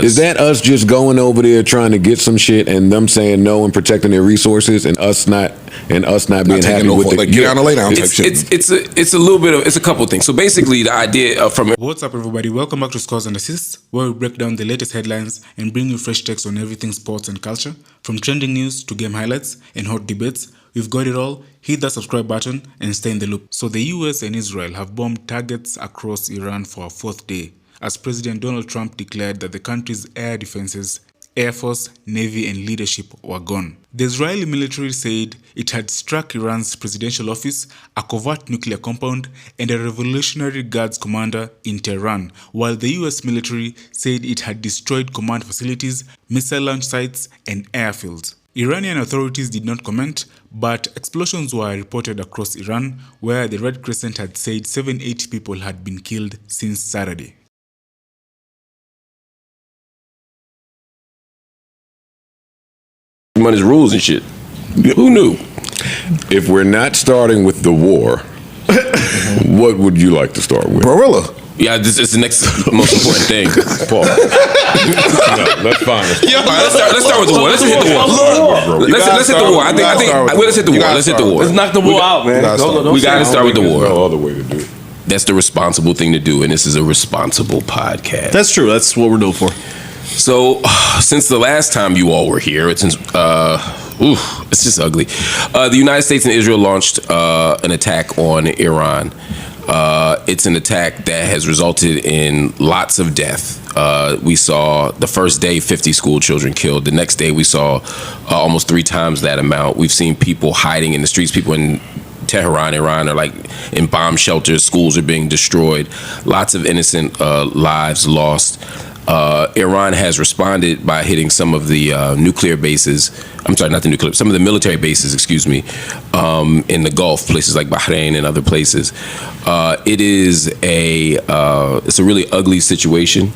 Is that us just going over there trying to get some shit and them saying no and protecting their resources and us not being happy with the get down and lay down type shit? It's a little bit of, it's a couple things. So basically the idea from What's up, everybody? Welcome back to Scores and Assists, where we break down the latest headlines and bring you fresh takes on everything sports and culture. From trending news to game highlights and hot debates, we've got it all. Hit that subscribe button and stay in the loop. So the US and Israel have bombed targets across Iran for a fourth day, as President Donald Trump declared that the country's air defenses, Air Force, Navy and leadership were gone. The Israeli military said it had struck Iran's presidential office, a covert nuclear compound, and a Revolutionary Guards commander in Tehran, while the US military said it had destroyed command facilities, missile launch sites, and airfields. Iranian authorities did not comment, but explosions were reported across Iran, where the Red Crescent had said 7-8 people had been killed since Saturday. money's rules and shit. Who knew? If we're not starting with the war, what would you like to start with? Barilla. Yeah, this is the next most important thing. Paul. No, that's fine. All right, let's start with the war. Let's hit the war. Let's hit the war. I think let's hit the war. Let's hit the war. Let's knock the war out, man. We got to start with the war. There's no other way to do it. That's the responsible thing to do, and this is a responsible podcast. That's true. That's what we're known for. So, since the last time you all were here, it's just ugly. The United States and Israel launched an attack on Iran. It's an attack that has resulted in lots of death. We saw the first day 50 school children killed. The next day we saw almost 3 times that amount. We've seen people hiding in the streets. People in Tehran, Iran, are like in bomb shelters. Schools are being destroyed. Lots of innocent lives lost. Iran has responded by hitting some of the nuclear bases. I'm sorry, not the nuclear. Some of the military bases, excuse me, in the Gulf, places like Bahrain and other places. It's a really ugly situation,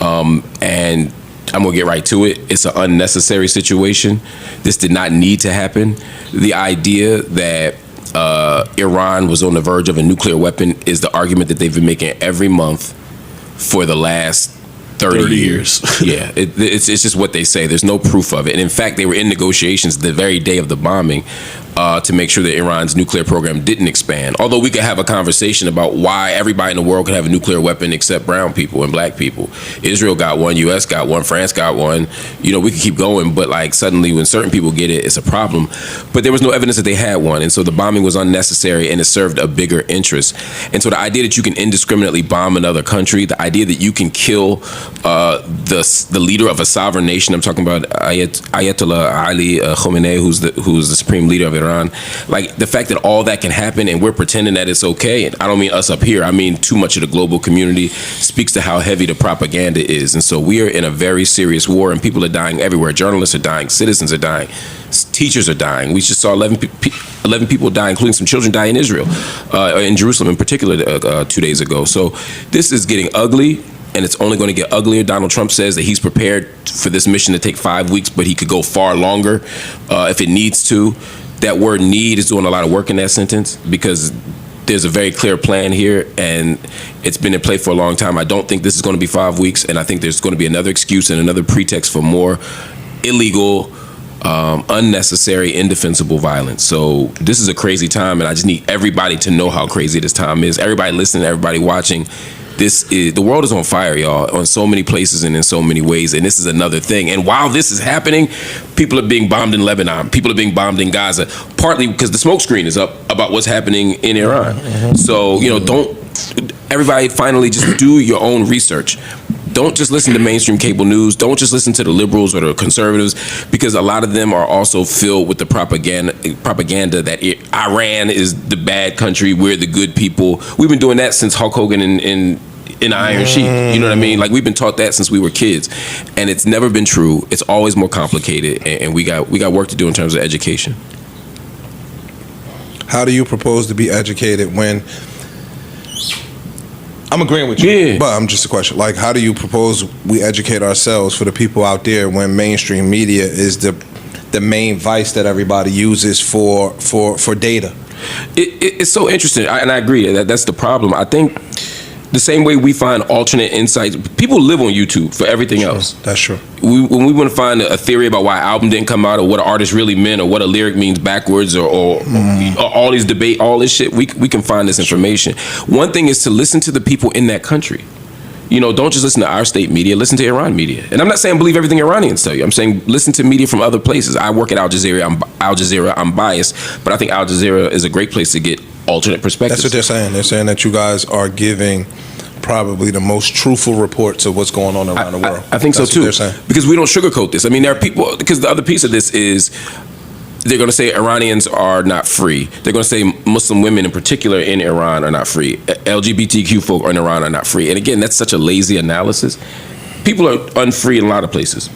and I'm gonna get right to it. It's an unnecessary situation. This did not need to happen. The idea that Iran was on the verge of a nuclear weapon is the argument that they've been making every month for the last 30 years. Yeah, it's just what they say. There's no proof of it. And in fact, they were in negotiations the very day of the bombing to make sure that Iran's nuclear program didn't expand. Although we could have a conversation about why everybody in the world could have a nuclear weapon except brown people and black people. Israel got one, US got one, France got one. You know, we could keep going, but like suddenly when certain people get it, it's a problem. But there was no evidence that they had one. And so the bombing was unnecessary and it served a bigger interest. And so the idea that you can indiscriminately bomb another country, the idea that you can kill the leader of a sovereign nation, I'm talking about Ayatollah Ali Khamenei, who's the supreme leader of Iran. Like the fact that all that can happen and we're pretending that it's okay, and I don't mean us up here, I mean too much of the global community, speaks to how heavy the propaganda is. And so we are in a very serious war and people are dying everywhere. Journalists are dying, citizens are dying, teachers are dying. We just saw 11 people die, including some children die in Israel, in Jerusalem in particular 2 days ago. So this is getting ugly. And it's only going to get uglier. Donald Trump says that he's prepared for this mission to take 5 weeks, but he could go far longer if it needs to. That word "need" is doing a lot of work in that sentence because there's a very clear plan here, and it's been in play for a long time. I don't think this is going to be 5 weeks, and I think there's going to be another excuse and another pretext for more illegal, unnecessary, indefensible violence. So this is a crazy time, and I just need everybody to know how crazy this time is. Everybody listening, everybody watching. The world is on fire, y'all, on so many places and in so many ways, and this is another thing. And while this is happening, people are being bombed in Lebanon, people are being bombed in Gaza, partly because the smoke screen is up about what's happening in Iran. So, everybody finally just do your own research. Don't just listen to mainstream cable news. Don't just listen to the liberals or the conservatives, because a lot of them are also filled with the propaganda that Iran is the bad country, we're the good people. We've been doing that since Hulk Hogan in the Iron Sheik. You know what I mean? Like we've been taught that since we were kids, and it's never been true. It's always more complicated, and we got work to do in terms of education. How do you propose to be educated when? I'm agreeing with you, yeah. But I'm just a question. Like, how do you propose we educate ourselves for the people out there when mainstream media is the main vice that everybody uses for data? It's so interesting, and I agree that that's the problem. I think The same way we find alternate insights. People live on YouTube for everything else. That's true. When we want to find a theory about why an album didn't come out, or what an artist really meant, or what a lyric means backwards, or all these debate, all this shit, we can find this information. One thing is to listen to the people in that country. You know, don't just listen to our state media, listen to Iran media. And I'm not saying believe everything Iranians tell you. I'm saying listen to media from other places. I work at Al Jazeera. I'm biased, but I think Al Jazeera is a great place to get alternate perspectives. That's what they're saying. They're saying that you guys are giving probably the most truthful reports of what's going on around the world. I think That's so too. what they're saying. Because we don't sugarcoat this. I mean, there are people, because the other piece of this is they're going to say Iranians are not free. They're going to say Muslim women in particular in Iran are not free. LGBTQ folk in Iran are not free. And again, that's such a lazy analysis. People are unfree in a lot of places.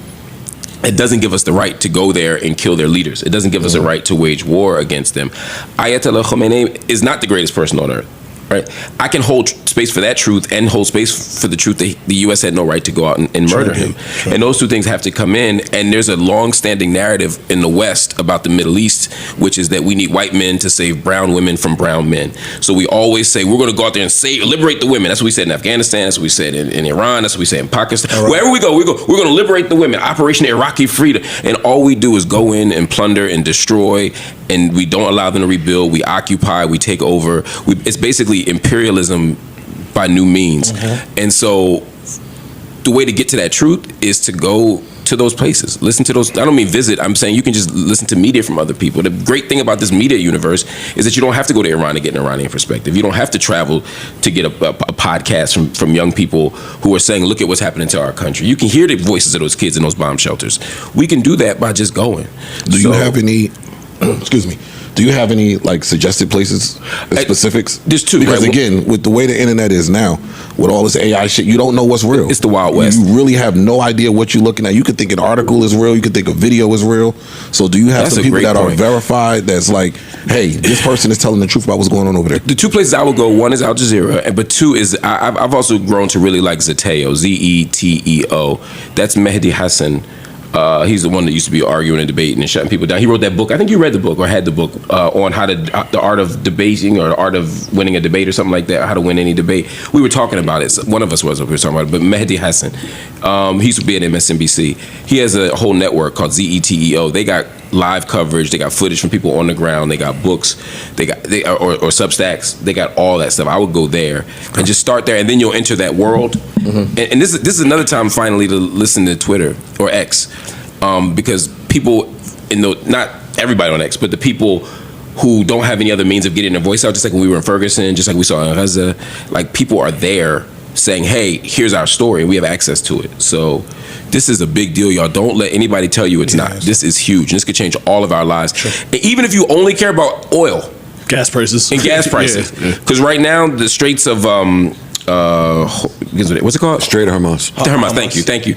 It doesn't give us the right to go there and kill their leaders. It doesn't give us a right to wage war against them. Ayatollah Khomeini is not the greatest person on earth. Right, I can hold space for that truth and hold space for the truth that the U.S. had no right to go out and murder him. And those two things have to come in. And there's a long-standing narrative in the West about the Middle East, which is that we need white men to save brown women from brown men. So we always say we're going to go out there and liberate the women. That's what we said in Afghanistan. That's what we said in Iran. That's what we say in Pakistan. Right. Wherever we go, we're going to liberate the women. Operation Iraqi Freedom. And all we do is go in and plunder and destroy. And we don't allow them to rebuild. We occupy. We take over. It's basically imperialism by new means. And so the way to get to that truth is to go to those places. Listen to those. I don't mean visit. I'm saying you can just listen to media from other people. The great thing about this media universe is that you don't have to go to Iran to get an Iranian perspective. You don't have to travel to get a podcast from young people who are saying, look at what's happening to our country. You can hear the voices of those kids in those bomb shelters. We can do that by just going. Do you have any excuse me, do you have any like suggested places, specifics? There's two. Because right? again, with the way the internet is now, with all this AI shit, you don't know what's real. It's the Wild West. You really have no idea what you're looking at. You could think an article is real. You could think a video is real. So do you have some people that are verified that's like, hey, this person is telling the truth about what's going on over there? The two places I would go, one is Al Jazeera, but two is, I've also grown to really like Zeteo, Zeteo. That's Mehdi Hassan. He's the one that used to be arguing and debating and shutting people down. He wrote that book. I think you read the book or had the book on how to the art of debating or the art of winning a debate or something like that. How to win any debate. We were talking about it. One of us was. We were talking about it. But Mehdi Hassan, he used to be at MSNBC. He has a whole network called Zeteo. They got live coverage. They got footage from people on the ground. They got books. Or Substacks. They got all that stuff. I would go there and just start there, and then you'll enter that world. And this is another time finally to listen to Twitter or X. Because people, not everybody on X, but the people who don't have any other means of getting their voice out, just like when we were in Ferguson, just like we saw in Gaza, like people are there saying, hey, here's our story, and we have access to it. So this is a big deal, y'all. Don't let anybody tell you it's not. This is huge, and this could change all of our lives. And even if you only care about oil. Gas prices. And gas prices. Because right now, the Straits of... what's it called? Strait of Hormuz. The Hormuz. Thank you.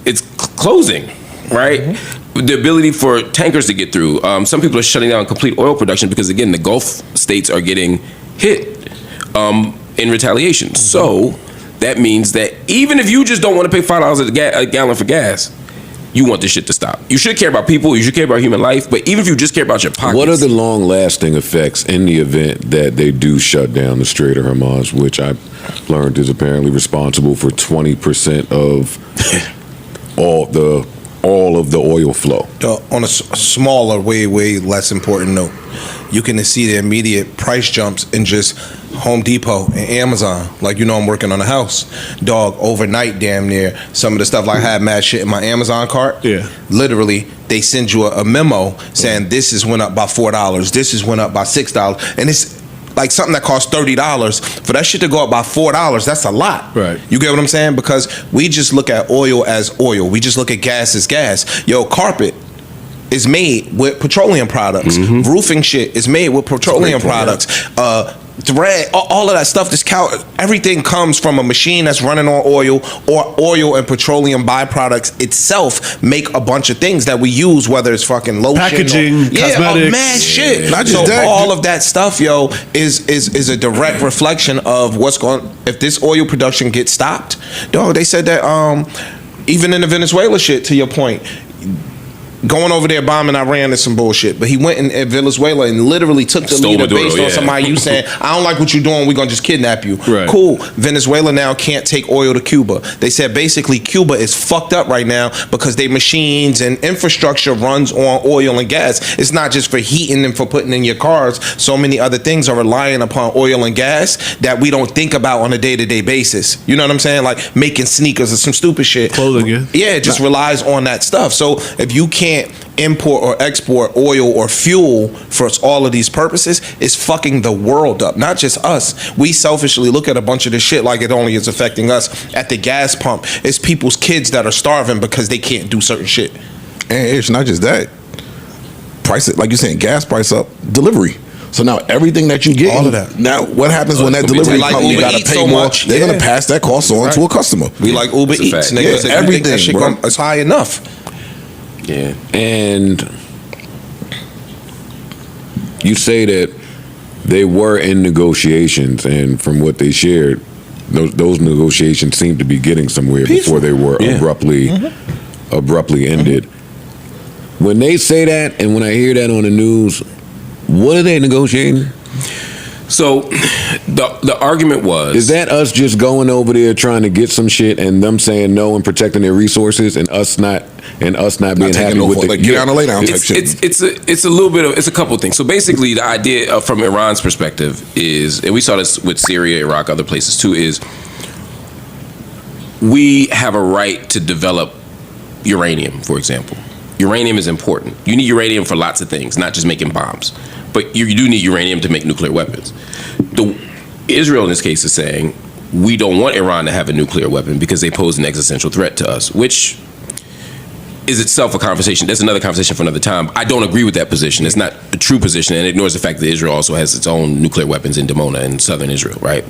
It's closing, right? The ability for tankers to get through. Some people are shutting down complete oil production because again, the Gulf states are getting hit in retaliation. So that means that even if you just don't want to pay $5 a gallon for gas, you want this shit to stop. You should care about people. You should care about human life. But even if you just care about your pockets. What are the long-lasting effects in the event that they do shut down the Strait of Hormuz, which I learned is apparently responsible for 20% of all of the oil flow? On a smaller, way less important note, you can see the immediate price jumps in just Home Depot and Amazon. Like, I'm working on a house. Dog, overnight, damn near, some of the stuff, like I had mad shit in my Amazon cart. Yeah. Literally, they send you a memo saying this is went up by $4, this is went up by $6, and it's like something that costs $30 for that shit to go up by $4. That's a lot. Right. You get what I'm saying? Because we just look at oil as oil. We just look at gas as gas. Yo, carpet is made with petroleum products. Roofing shit is made with petroleum products. Thread, all of that stuff. Everything comes from a machine that's running on oil, or oil and petroleum byproducts itself make a bunch of things that we use, whether it's fucking lotion, packaging, cosmetics, mad shit. Not just so that, all of that stuff, yo, is a direct reflection of what's going. If this oil production gets stopped, dog, they said that even in the Venezuela shit. To your point, going over there bombing Iran is some bullshit. But he went in Venezuela and literally took the Stole leader Maduro, based on yeah. somebody you saying, I don't like what you're doing, we're going to just kidnap you. Right. Cool. Venezuela now can't take oil to Cuba. They said basically Cuba is fucked up right now because their machines and infrastructure runs on oil and gas. It's not just for heating and for putting in your cars. So many other things are relying upon oil and gas that we don't think about on a day-to-day basis. You know what I'm saying? Like making sneakers or some stupid shit. Clothing, yeah. Yeah, it just relies on that stuff. So if you can't import or export oil or fuel for all of these purposes, it's fucking the world up. Not just us. We selfishly look at a bunch of this shit like it only is affecting us at the gas pump. It's people's kids that are starving because they can't do certain shit. And it's not just that. Price it, like you're saying, gas price up, delivery. So now everything that you get, All of that. Now what happens when that it's gonna be delivery like comes? You Uber gotta Eats pay so more. much. They're Yeah. gonna pass that cost on to a customer. We like Uber That's a Eats, fact. nigga. Yeah, If you think everything, that shit bro. it's high enough. Yeah. And you say that they were in negotiations, and from what they shared, those negotiations seemed to be getting somewhere before they were abruptly ended. When they say that, and when I hear that on the news, what are they negotiating? So the argument was, Is that us just going over there trying to get some shit and them saying no and protecting their resources and us not being taking happy no with fault, the like, get down or lay down type shit. it's a little bit of, it's a couple of things. So basically the idea from Iran's perspective is, and we saw this with Syria, Iraq, other places too, is we have a right to develop uranium, for example. Uranium is important. You need uranium for lots of things, not just making bombs. But you do need uranium to make nuclear weapons. Israel, in this case, is saying, we don't want Iran to have a nuclear weapon because they pose an existential threat to us, which is itself a conversation. That's another conversation for another time. I don't agree with that position. It's not a true position, and it ignores the fact that Israel also has its own nuclear weapons in Dimona in southern Israel, right?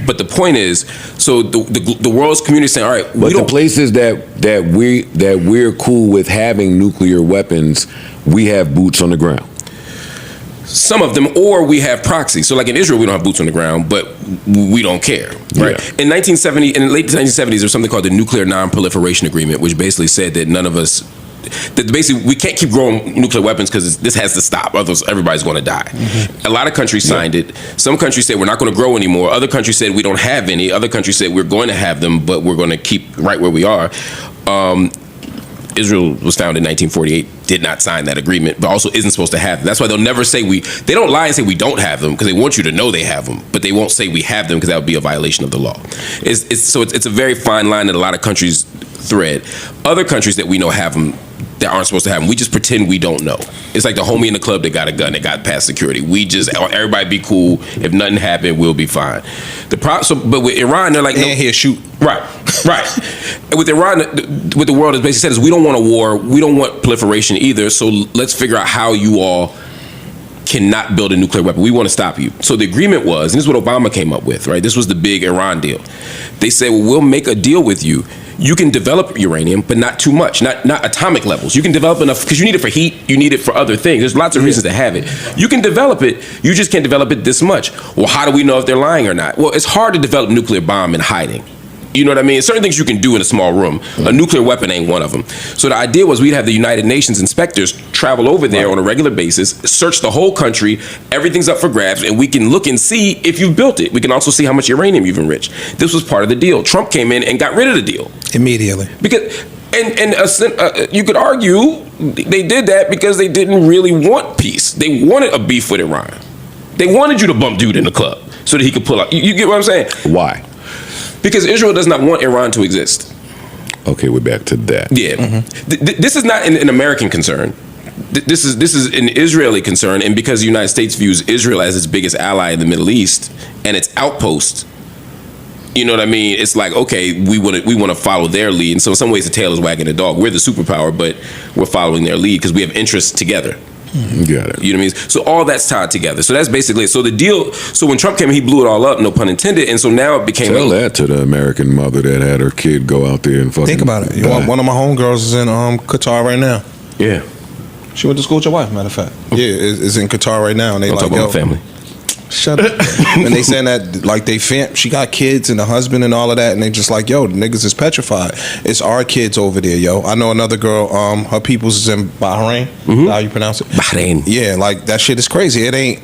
But the point is, so the world's community is saying, all right, But the places that we're cool with having nuclear weapons, we have boots on the ground. some of them, or we have proxies. So like in Israel, we don't have boots on the ground, but we don't care, right? Yeah. In the late 1970s, there was something called the Nuclear Non-Proliferation Agreement, which basically said that none of us, that basically we can't keep growing nuclear weapons because this has to stop, otherwise everybody's going to die. Mm-hmm. A lot of countries signed it. Some countries said we're not going to grow anymore. Other countries said we don't have any. Other countries said we're going to have them, but we're going to keep right where we are. Israel was founded in 1948, did not sign that agreement, but also isn't supposed to have them. That's why they'll never say they don't lie and say we don't have them, because they want you to know they have them, but they won't say we have them because that would be a violation of the law. It's a very fine line that a lot of countries thread. Other countries that we know have them that aren't supposed to have them, we just pretend we don't know. It's like the homie in the club that got a gun that got past security. We just, everybody be cool. If nothing happened, we'll be fine. But with Iran, they're like, no, here shoot. Right. And with Iran, what the world has basically said is we don't want a war, we don't want proliferation either, so let's figure out how you all cannot build a nuclear weapon. We want to stop you. So the agreement was, and this is what Obama came up with, right? This was the big Iran deal. They said, well, we'll make a deal with you. You can develop uranium, but not too much, not atomic levels. You can develop enough, because you need it for heat, you need it for other things. There's lots of reasons to have it. You can develop it, you just can't develop it this much. Well, how do we know if they're lying or not? Well, it's hard to develop a nuclear bomb in hiding. You know what I mean? Certain things you can do in a small room. A nuclear weapon ain't one of them. So the idea was we'd have the United Nations inspectors travel over there on a regular basis, search the whole country, everything's up for grabs, and we can look and see if you've built it. We can also see how much uranium you've enriched. This was part of the deal. Trump came in and got rid of the deal. Immediately. Because, you could argue they did that because they didn't really want peace. They wanted a beef with Iran. They wanted you to bump dude in the club so that he could pull out. You get what I'm saying? Why? Because Israel does not want Iran to exist. Okay, we're back to that. Yeah. Mm-hmm. This is not an American concern. This is an Israeli concern, and because the United States views Israel as its biggest ally in the Middle East and its outpost, you know what I mean? It's like, okay, we want to follow their lead, and so in some ways the tail is wagging the dog. We're the superpower, but we're following their lead because we have interests together. Got it. You know what I mean? So all that's tied together. So that's basically it. So the deal. So when Trump came, he blew it all up. No pun intended. And so now it became. Tell that to the American mother that had her kid go out there and fucking. Think about it. One of my homegirls is in Qatar right now. Yeah. She went to school with your wife, matter of fact. Yeah, is in Qatar right now, and they Don't like, talk about my family. Shut up. And they saying that like she got kids and a husband and all of that, and they just like, yo, the niggas is petrified. It's our kids over there, yo. I know another girl, her people's is in Bahrain. How you pronounce it? Bahrain. Yeah, like that shit is crazy. It ain't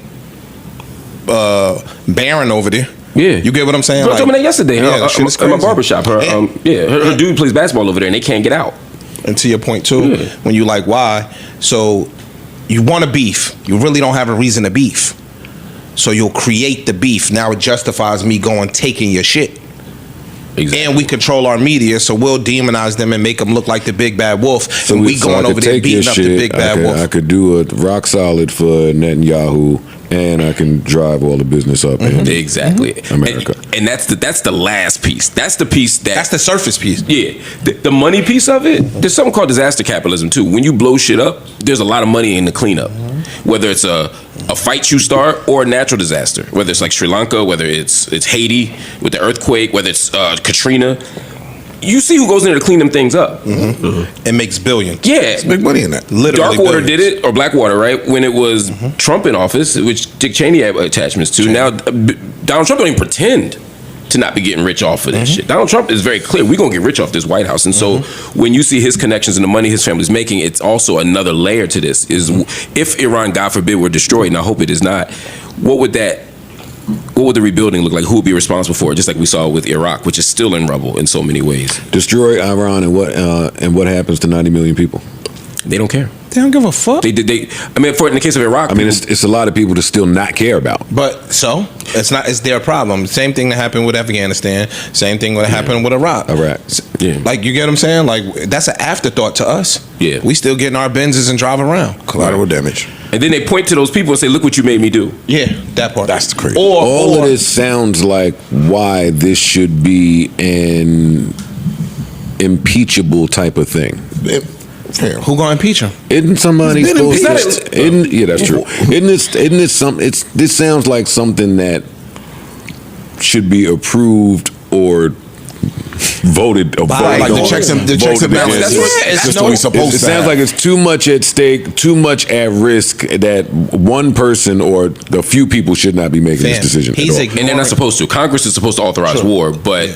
barren over there. Yeah, you get what I'm saying? I told me that yesterday. Yeah, in my barbershop. Her dude plays basketball over there, and they can't get out. And to your point too, when you like, why? So you want to beef. You really don't have a reason to beef. So you'll create the beef. Now it justifies me taking your shit. Exactly. And we control our media, so we'll demonize them and make them look like the big bad wolf. So and we going over there beating up the big bad wolf. I could do a rock solid for Netanyahu, and I can drive all the business up in exactly America. And that's the last piece. That's the piece that's the surface piece. Yeah, the money piece of it. There's something called disaster capitalism too. When you blow shit up, there's a lot of money in the cleanup. Whether it's a fight you start or a natural disaster, whether it's like Sri Lanka, whether it's Haiti with the earthquake, whether it's Katrina. You see who goes in there to clean them things up. It makes billions. Yeah. It's big money in that. Literally Darkwater did it, or Blackwater, right? When it was Trump in office, which Dick Cheney had attachments to. Now, Donald Trump don't even pretend to not be getting rich off of this shit. Donald Trump is very clear. We're going to get rich off this White House. And so when you see his connections and the money his family's making, it's also another layer to this. Is if Iran, God forbid, were destroyed, and I hope it is not, what would the rebuilding look like? Who would be responsible for it? Just like we saw with Iraq, which is still in rubble in so many ways. Destroy Iran, and what happens to 90 million people? They don't care. They don't give a fuck. In the case of Iraq, it's a lot of people to still not care about. But so it's their problem. Same thing that happened with Afghanistan. Same thing that happened with Iraq. Yeah. Like, you get what I'm saying? Like, that's an afterthought to us. Yeah. We still getting our Benzes and drive around. Collateral damage. And then they point to those people and say, "Look what you made me do." Yeah, that part. That's the crazy. All of this sounds like why this should be an impeachable type of thing. Who gonna impeach him? Isn't somebody supposed to? Yeah, that's true. This sounds like something that should be approved or voted by, like, the checks and balances. That's just the way it's supposed to. It sounds like it's too much at stake, too much at risk, that one person or a few people should not be making this decision at all. And they're not supposed to. Congress is supposed to authorize war, but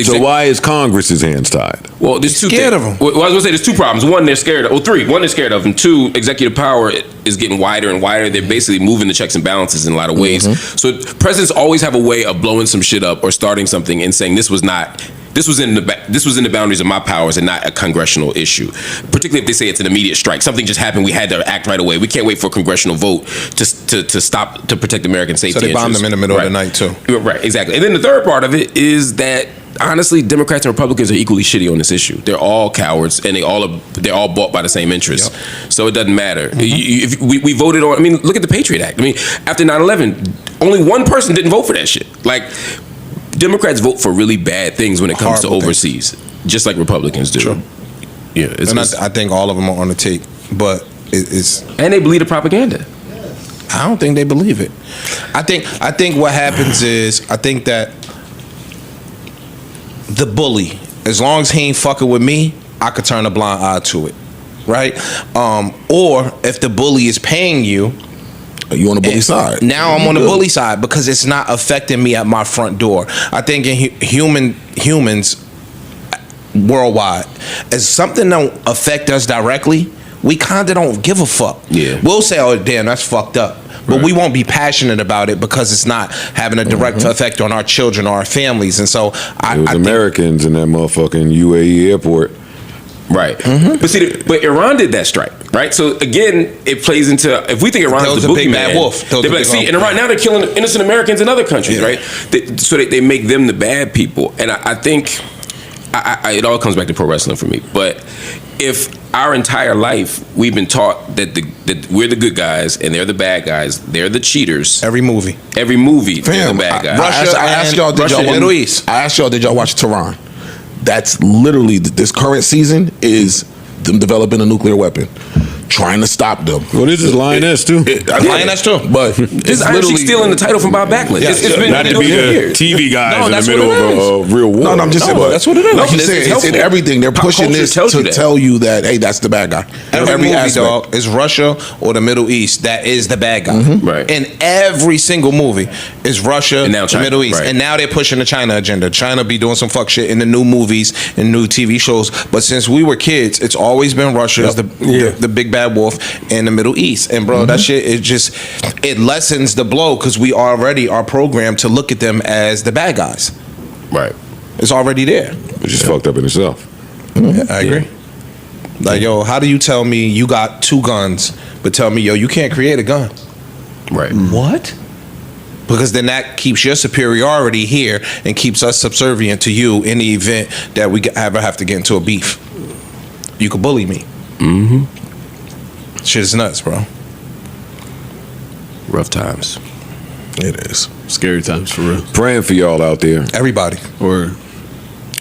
so why is Congress's hands tied? Well, there's two scared of them. Well, I was gonna say there's two problems. One, they're scared of. Three. One, they're scared of, and two, executive power is getting wider and wider. They're basically moving the checks and balances in a lot of ways. So presidents always have a way of blowing some shit up or starting something and saying this was in the boundaries of my powers and not a congressional issue. Particularly if they say it's an immediate strike. Something just happened. We had to act right away. We can't wait for a congressional vote to protect American safety. So they bombed them in the middle of the night too. Right, exactly. And then the third part of it is that honestly, Democrats and Republicans are equally shitty on this issue. They're all cowards, and they're all bought by the same interests. Yep. So it doesn't matter. If we voted on. I mean, look at the Patriot Act. I mean, after 9/11, only one person didn't vote for that shit. Like, Democrats vote for really bad things when it comes to overseas, just like Republicans do. Sure. Yeah, I think all of them are on the take, but it's and they believe the propaganda. I don't think they believe it. I think what happens is I think that the bully, as long as he ain't fucking with me, I could turn a blind eye to it, right? Or if the bully is paying you. You on the bully side? Now I'm on the bully side because it's not affecting me at my front door. I think in humans worldwide, as something don't affect us directly, we kind of don't give a fuck. Yeah, we'll say, "Oh damn, that's fucked up," but we won't be passionate about it because it's not having a direct effect on our children or our families. And so it was Americans in that motherfucking UAE airport. Right, but Iran did that strike, right? So again, it plays into if we think Iran is the boogeyman, they're like, see, and right now they're killing innocent Americans in other countries, right? So they make them the bad people, and I think it all comes back to pro wrestling for me. But if our entire life we've been taught that we're the good guys and they're the bad guys, they're the cheaters. Every movie, they're the bad guys. I asked y'all, did y'all watch Tehran? That's literally this current season is them developing a nuclear weapon. trying to stop them. Well, this is Lioness too. Lioness too. But This is actually stealing the title from Bob Backlund. Yeah, it's been Not to be the TV guys in the middle of a real war. No, I'm just saying. that's what it is. Like you No, said, it's it's in helpful. everything. They're Pop pushing culture this tells to you that. tell you that, hey, that's the bad guy. Every movie, aspect. dog, is Russia or the Middle East. That is the bad guy. Right. In every single movie is Russia, And now the China, Middle East, right. and now they're pushing the China agenda. China be doing some fuck shit in the new movies and new TV shows. But since we were kids, it's always been Russia as the big bad wolf in the Middle East. And bro, that shit is just, it lessens the blow because we already are programmed to look at them as the bad guys. Right. It's already there. It's just fucked up in itself. I agree. Like, yo, how do you tell me you got 2 guns, but tell me, yo, you can't create a gun? Right. What? Because then that keeps your superiority here and keeps us subservient to you in the event that we ever have to get into a beef. You could bully me. Shit is nuts, bro. Rough times. It is. Scary times for real. Praying for y'all out there. Everybody. Or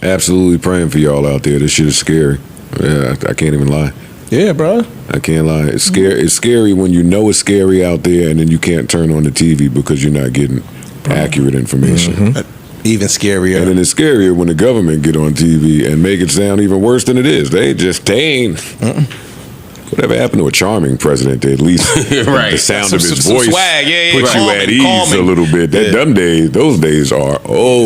Absolutely praying for y'all out there. This shit is scary. Yeah, I can't even lie. Yeah, bro. I can't lie. It's scary. It's scary when you know it's scary out there, and then you can't turn on the TV because you're not getting accurate information. Even scarier. And then it's scarier when the government get on TV and make it sound even worse than it is. They ain't. Whatever happened to a charming president? At least Right. the sound Some- of his some voice swag. Yeah, puts you calming, at ease calming. a little bit. Those days are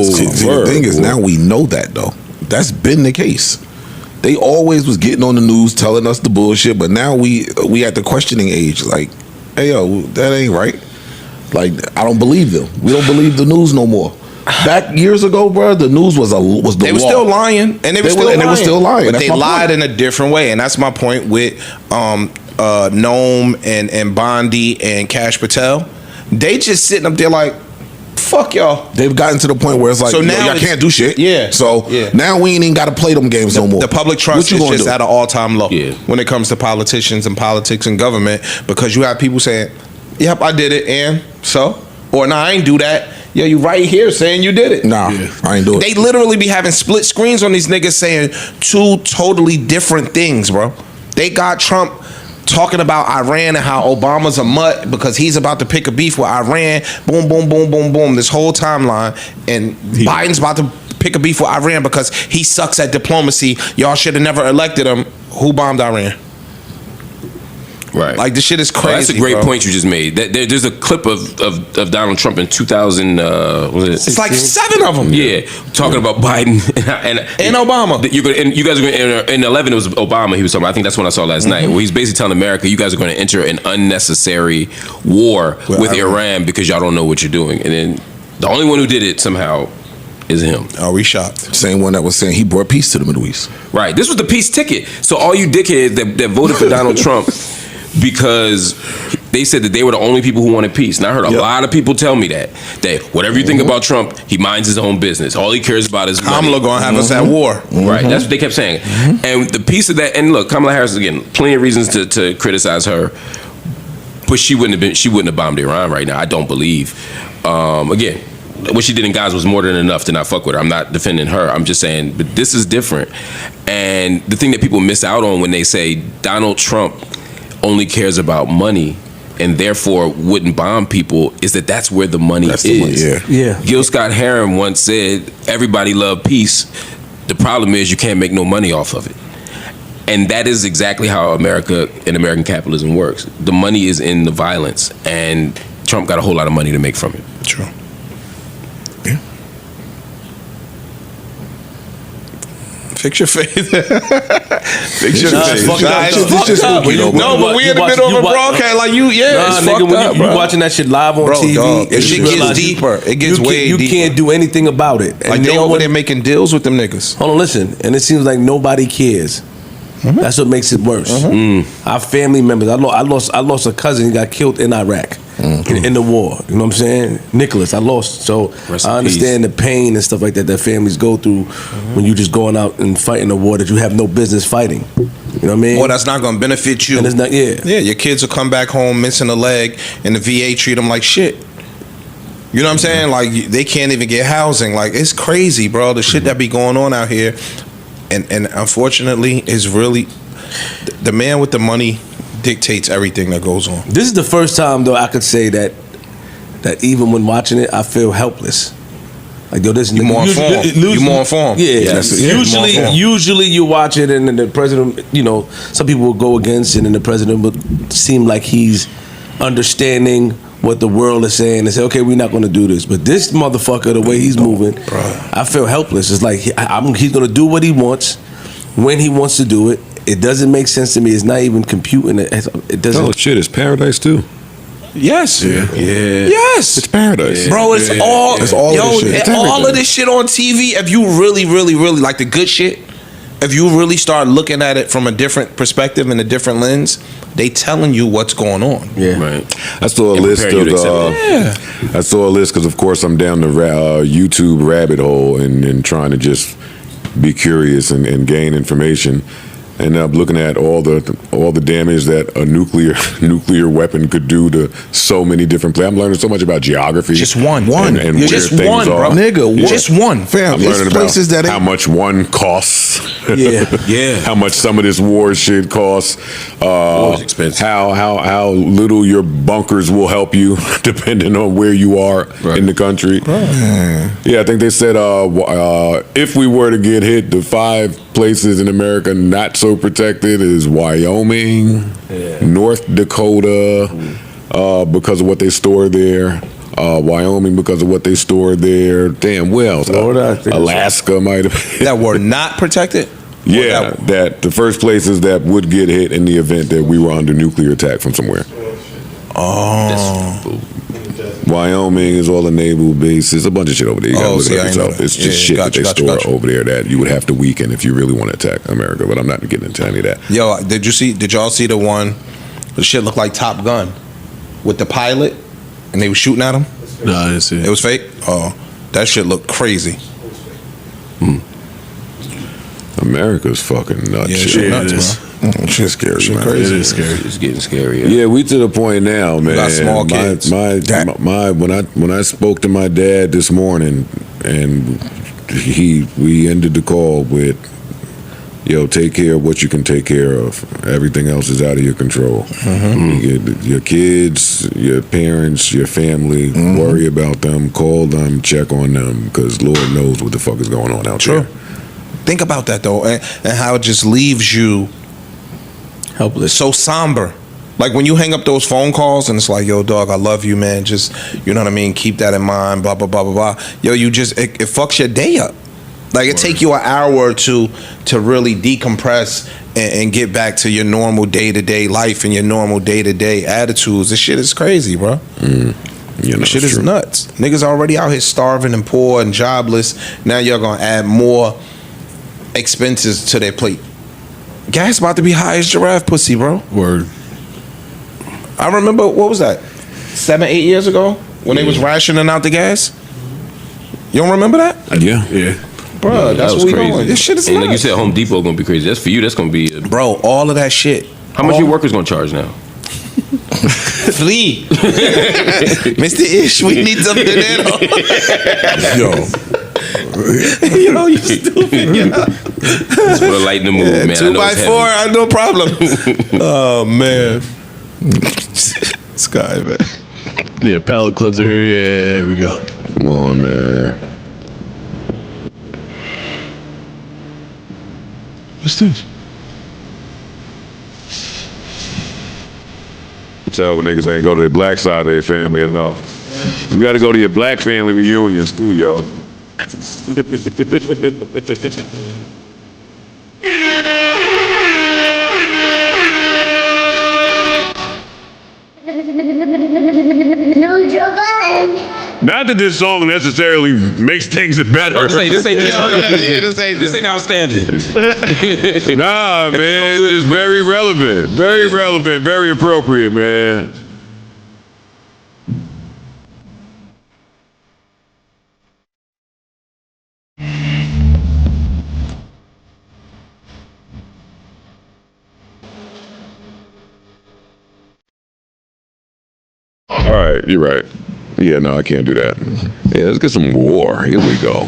See, the thing is, now we know that though. That's been the case. They always was getting on the news telling us the bullshit, but now we at the questioning age. Like, hey yo, that ain't right. Like, I don't believe them. We don't believe the news no more. Back years ago, bro, the news was the They were law. still lying, and they were still lying. But That's they my lied point. in a different way, and that's my point with Noam and Bondi and Cash Patel. They just sitting up there like, fuck y'all. They've gotten to the point where it's like, So yo, now y'all it's- can't do shit. Yeah. So Yeah. now we ain't even got to play them games no more. The public What trust you is gonna just do? at an all-time low Yeah. when it comes to politicians and politics and government, because you have people saying, yep, I did it, and so? Or, nah, I ain't do that. Yeah, you right here saying you did it. Nah, I ain't do it. They literally be having split screens on these niggas saying 2 totally different things, bro. They got Trump talking about Iran and how Obama's a mutt because he's about to pick a beef with Iran. Boom, boom, boom, boom, boom. This whole timeline. And Biden's about to pick a beef with Iran because he sucks at diplomacy. Y'all should have never elected him. Who bombed Iran? Right. Like, this shit is crazy. That's a great bro. point you just made. There's a clip of Donald Trump in 2000. Was it? It's like 7 of them. Yeah, talking about Biden And Obama. You're gonna, and you guys are going to, in 11 it was Obama he was talking about. I think that's when I saw last night. Where he's basically telling America, you guys are going to enter an unnecessary war with Iran because y'all don't know what you're doing. And then the only one who did it somehow is him. Are we shocked? Same one that was saying he brought peace to the Middle East. Right. This was the peace ticket. So all you dickheads that voted for Donald Trump because they said that they were the only people who wanted peace. And I heard a lot of people tell me that whatever you think about Trump, he minds his own business. All he cares about is money. Kamala gonna have us at war. Right, that's what they kept saying. And the piece of that, and look, Kamala Harris, again, plenty of reasons to criticize her, but she wouldn't have bombed Iran right now, I don't believe. Again, what she did in Gaza was more than enough to not fuck with her. I'm not defending her. I'm just saying, but this is different. And the thing that people miss out on when they say Donald Trump only cares about money and therefore wouldn't bomb people is that's where the money is. The money, yeah. Gil Scott-Heron once said, everybody love peace. The problem is you can't make no money off of it. And that is exactly how America and American capitalism works. The money is in the violence, and Trump got a whole lot of money to make from it. True. Fix your face. Fix your Nah, face. it's fucked up. It's It's fucked just up. spooky, though, No, bro. but we You in the watch- middle of you a watch- broadcast. Like you, it's Nah, fucked nigga, up, when bro. you watching that shit live on Bro, TV, dog, and shit you gets realize deeper. It gets way you deeper. can't do anything about it. And Like they no over one- there making deals with them niggas. Hold on, listen. And it seems like nobody cares. That's what makes it worse. Our family members. I lost a cousin. He got killed in Iraq in the war. You know what I'm saying? Nicholas, I lost. So Rest in I understand the pain and stuff like that families go through when you just going out and fighting a war that you have no business fighting. You know what I mean? Well, that's not gonna benefit you. And it's not. Yeah. Yeah, your kids will come back home missing a leg, and the VA treat them like shit. You know what I'm saying? Like they can't even get housing. Like it's crazy, bro. The shit that be going on out here, and unfortunately, is really the man with the money dictates everything that goes on. This is the first time though I could say that even when watching it, I feel helpless. Like, yo, this You more informed. You more informed. Yeah, Yes. usually you watch it and then the president, some people will go against it and the president would seem like he's understanding what the world is saying and say, okay, we're not going to do this. But this motherfucker, the way he's moving, I feel helpless. It's like he's going to do what he wants when he wants to do it. It doesn't make sense to me. It's not even computing. It doesn't. Oh shit, it's paradise too. Yes. Yeah. Yes. It's paradise. Bro, it's all of this shit. all of this shit on TV. If you really, really, really like the good shit, if you really start looking at it from a different perspective and a different lens, they telling you what's going on. Yeah. Right. I saw a list of. I saw a list because, of course, I'm down the YouTube rabbit hole and trying to just be curious and gain information. And I'm looking at all the damage that a nuclear weapon could do to so many different places. I'm learning so much about geography. Just one. And where Just things one, bro. are. Nigga, Just one. Fam, I'm it's learning places about that how much one costs. Yeah. How much some of this war shit costs. War is expensive. How little your bunkers will help you depending on where you are in the country. Yeah, I think they said if we were to get hit, the 5 places in America not so protected is Wyoming, North Dakota, because of what they store there. Wyoming because of what they store there. Damn, well, Florida, Alaska might have. That were not protected? Yeah, that the first places that would get hit in the event that we were under nuclear attack from somewhere. Oh. Wyoming is all the naval bases, a bunch of shit over there. You gotta look it up yourself. It's just shit that they store over there that you would have to weaken if you really want to attack America. But I'm not getting into any of that. Yo, did y'all see the one? The shit looked like Top Gun with the pilot, and they were shooting at him. No, I didn't see it. It was fake. Oh, that shit looked crazy. America's fucking nuts. Yeah, shit. shit nuts, bro. Shit's scary, man. Crazy. It is scary. It's getting scary. Yeah, we to the point now, man. got small kids. When I spoke to my dad this morning, and we ended the call with, "Yo, take care of what you can take care of. Everything else is out of your control. Your kids, your parents, your family. Worry about them. Call them. Check on them. Because Lord knows what the fuck is going on out there." Think about that though, and how it just leaves you helpless. so somber. Like when you hang up those phone calls and it's like, yo, dog, I love you, man. Just, you know what I mean? Keep that in mind, blah, blah, blah, blah, blah. Yo, it fucks your day up. Like it take you an hour or two to really decompress and get back to your normal day-to-day life and your normal day-to-day attitudes. This shit is crazy, bro. Shit is nuts. Niggas already out here starving and poor and jobless. Now y'all gonna add more expenses to their plate. Gas about to be high as giraffe pussy, bro. Word. I remember, what was that? 7-8 years ago when they was rationing out the gas. You don't remember that? Yeah. Bro, that's that was what we crazy. going. This shit is and nuts. like you said, Home Depot gonna be crazy. That's for you. That's gonna be. Bro, all of that shit. How much your workers gonna charge now? Flee. Mr. Ish, we need some dinero. Yo, you stupid. Yo. Just put a light in the mood, man. 2x4, no problem. Oh, man. Sky, man. Yeah, pallet clubs are here. Yeah, there we go. Come on, man. What's this? Tell niggas ain't go to the black side of their family enough. You gotta go to your black family reunions too, yo. Not that this song necessarily makes things better. This ain't outstanding. Nah, man, it's very relevant, very appropriate, man. All right, you're right. Yeah, no, I can't do that. Yeah, let's get some war. Here we go.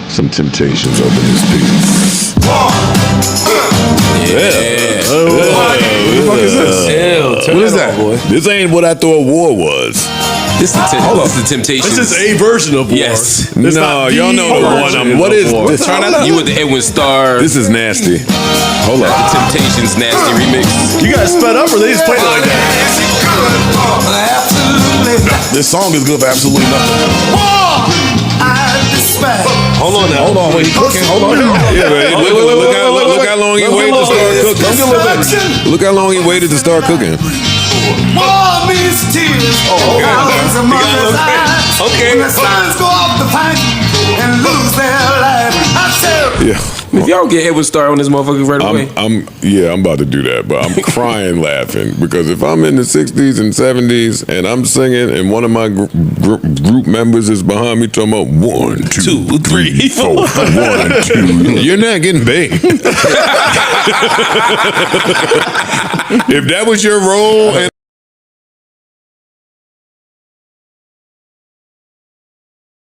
Some Temptations open this piece. What is that? Boy. This ain't what I thought war was. This is the Temptations. This is a version of war. Yes. It's No, not y'all the know the one. version What of is war. this? You with the Edwin Starr. This is nasty. Hold The on. Temptations nasty remix. You guys sped up or they just played it like that? This song is good for absolutely nothing. Hold on now. Hold on, wait, he cooking. Hold on. Yeah, man. Look how long he waited to start cooking. Look how long he waited to start cooking. Okay. Yeah. If y'all get Edwin Starr on this motherfucker right away. I'm about to do that, but I'm crying laughing because if I'm in the 60s and 70s and I'm singing and one of my group members is behind me talking about 1, 2, 3, 4, 1, 2, you're not getting paid. If that was your role.